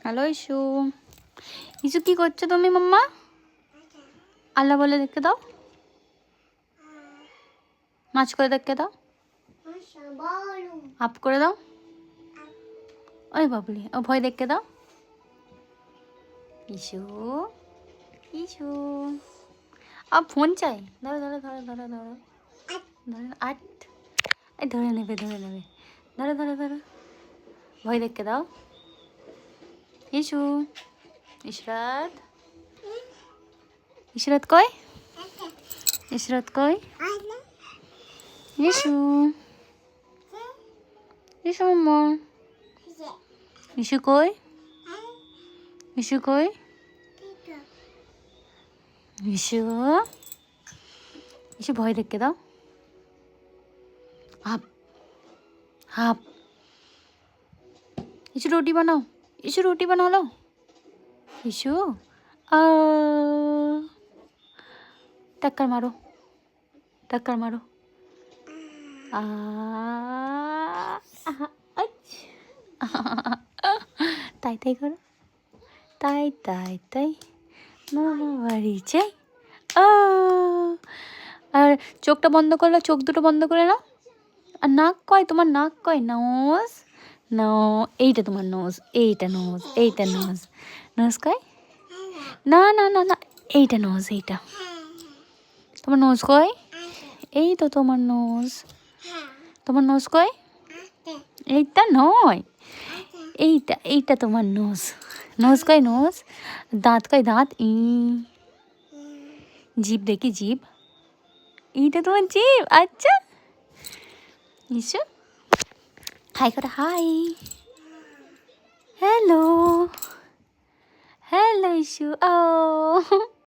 Hello issue. Issue কি করছো তুমি মাম্মা? আল্লাহ বলে দেখতে দাও, মাছ করে দেখতে দাও, আপ করে দাও। ওই বাবলি, ও ভয় দেখতে দাও। ইসু ইসু আপ ফোন চাই। ধরো ধরো ধরো ধরো ধরো ধরো আট। এই ধরে নেবে ধরে নেবে, ধরো ধরো ধরো। ভয় দেখতে দাও। ইসু, ইশরাত, ইশরাত কই? ইশরাত কই? ইসু, ইসু মাম্মা, ইসু কই? ইসু কই? ইসু, ইসু ভয় দেখতে দাও। হাপ হাপ। ইসু রুটি বানাও, ইসু রুটি বানাও লো। ইসু टक्कर मारो, टक्कर मारो। তাই তাই করো, তাই তাই তাই মামা বাড়ি চাই। আর চোখটা বন্ধ করলো, চোখ দুটো বন্ধ করে নাও। আর নাক কয় তোমার? নাক কয়? নোজ, নো, এইটা তোমার নোজ, এইটা নোজ, এইটা নোজ। নোজ কয়? না না না না, এইটা নোজ, এইটা তোমার নোজ কয়? এই তো তোমার নোজ, তোমার নোজ কয়? এইটা নয়, এইটা, এইটা তোমার নোজ। নোজ কয়? নোজ। দাঁত কয়? দাঁত। জিভ দেখি, জিভ, এইটা তোমার জিভ। আচ্ছা ইসু হাই করো, হাই। Hello hello Isu. ও